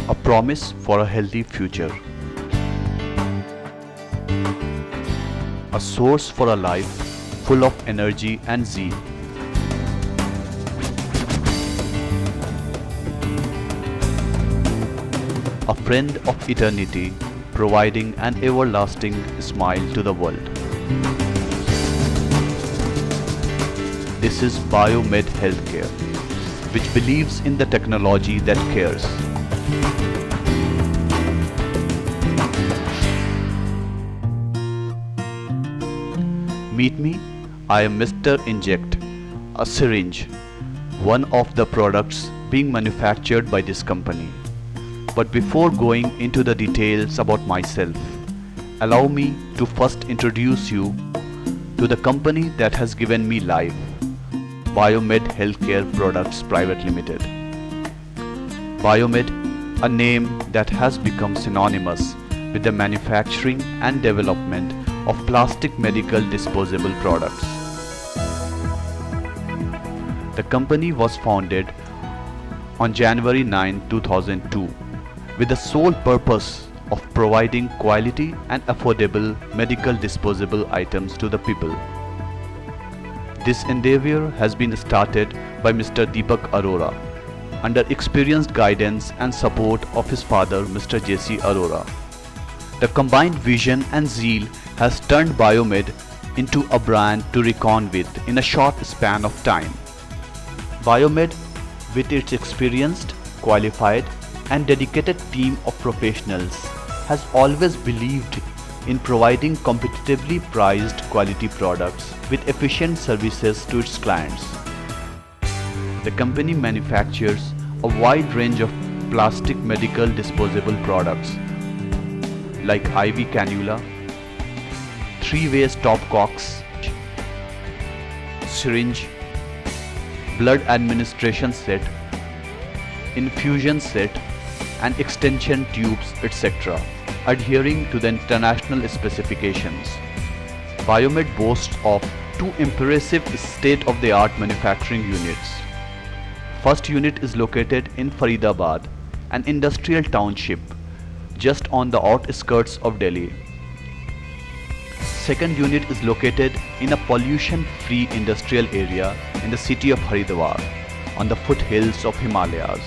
A promise for a healthy future. A source for a life full of energy and zeal. A friend of eternity, providing an everlasting smile to the world. This is Biomed Healthcare, which believes in the technology that cares. Meet me, I am Mr. Inject, a syringe, one of the products being manufactured by this company. But before going into the details about myself, allow me to first introduce you to the company that has given me life, Biomed Healthcare Products Private Limited. Biomed, a name that has become synonymous with the manufacturing and development of plastic medical disposable products. The company was founded on January 9, 2002 with the sole purpose of providing quality and affordable medical disposable items to the people. This endeavor has been started by Mr. Deepak Arora under experienced guidance and support of his father, Mr. J.C. Arora. The combined vision and zeal has turned Biomed into a brand to reckon with in a short span of time. Biomed, with its experienced, qualified, and dedicated team of professionals, has always believed in providing competitively priced quality products with efficient services to its clients. The company manufactures a wide range of plastic medical disposable products like IV cannula, 3-way stopcocks, syringe, blood administration set, infusion set, and extension tubes, etc., adhering to the international specifications. Biomed boasts of 2 impressive state-of-the-art manufacturing units. First unit is located in Faridabad, an industrial township just on the outskirts of Delhi. Second unit is located in a pollution-free industrial area in the city of Haridwar on the foothills of Himalayas.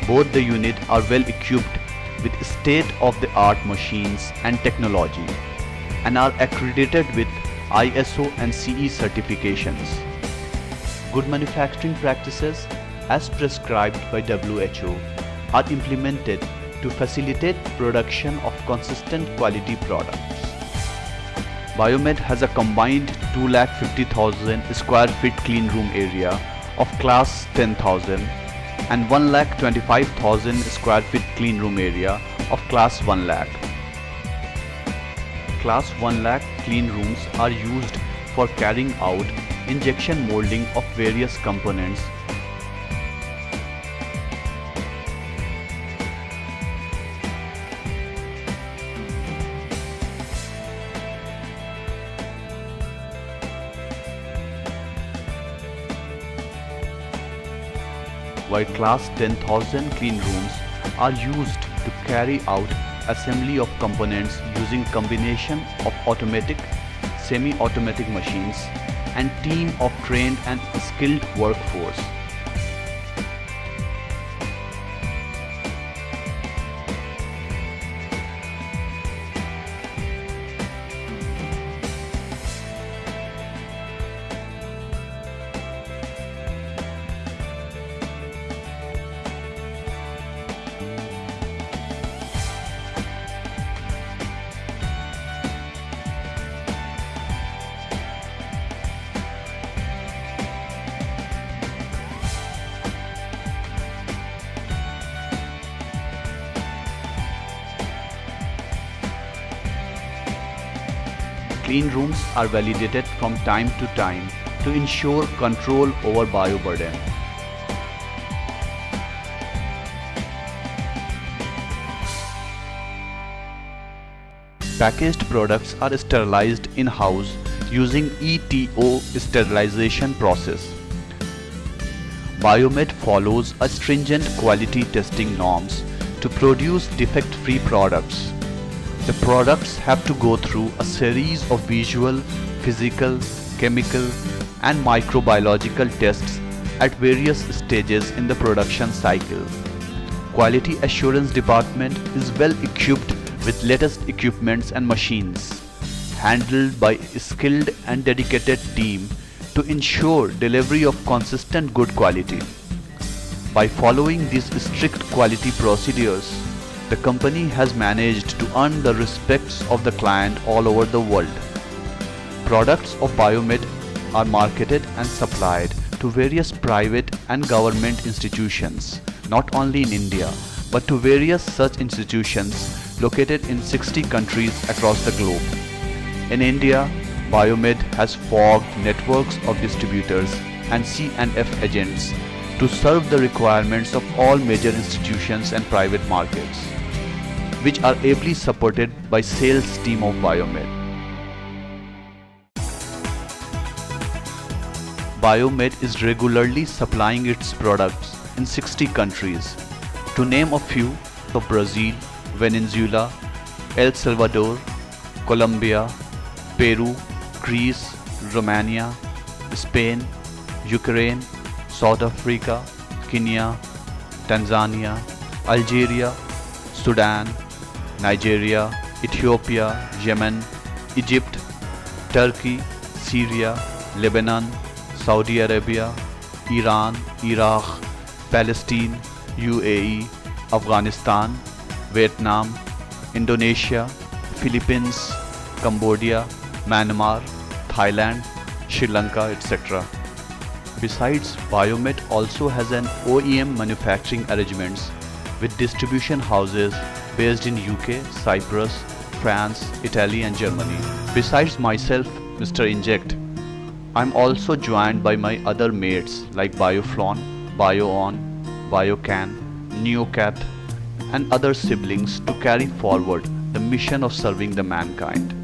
Both the units are well equipped with state-of-the-art machines and technology and are accredited with ISO and CE certifications. Good manufacturing practices, as prescribed by WHO, are implemented to facilitate production of consistent quality products. Biomed has a combined 250,000 square feet clean room area of class 10,000 and 125,000 square feet clean room area of class 1 lakh. Class 1 lakh clean rooms are used for carrying out injection molding of various components while class 10,000 clean rooms are used to carry out assembly of components using combination of automatic, semi-automatic machines and team of trained and skilled workforce. Clean rooms are validated from time to time to ensure control over bioburden. Packaged products are sterilized in-house using ETO sterilization process. Biomed follows a stringent quality testing norms to produce defect-free products. The products have to go through a series of visual, physical, chemical, and microbiological tests at various stages in the production cycle. Quality assurance department is well equipped with latest equipments and machines, handled by a skilled and dedicated team to ensure delivery of consistent good quality. By following these strict quality procedures, the company has managed to earn the respects of the client all over the world. Products of Biomed are marketed and supplied to various private and government institutions, not only in India, but to various such institutions located in 60 countries across the globe. In India, Biomed has forged networks of distributors and C&F agents to serve the requirements of all major institutions and private markets, which are ably supported by sales team of Biomed. Biomed is regularly supplying its products in 60 countries. To name a few, Brazil, Venezuela, El Salvador, Colombia, Peru, Greece, Romania, Spain, Ukraine, South Africa, Kenya, Tanzania, Algeria, Sudan, Nigeria, Ethiopia, Yemen, Egypt, Turkey, Syria, Lebanon, Saudi Arabia, Iran, Iraq, Palestine, UAE, Afghanistan, Vietnam, Indonesia, Philippines, Cambodia, Myanmar, Thailand, Sri Lanka, etc. Besides, Biomed also has an OEM manufacturing arrangements with distribution houses based in UK, Cyprus, France, Italy and Germany. Besides myself, Mr. Inject, I'm also joined by my other mates like Bioflon, BioOn, Biocan, Neocat and other siblings to carry forward the mission of serving the mankind.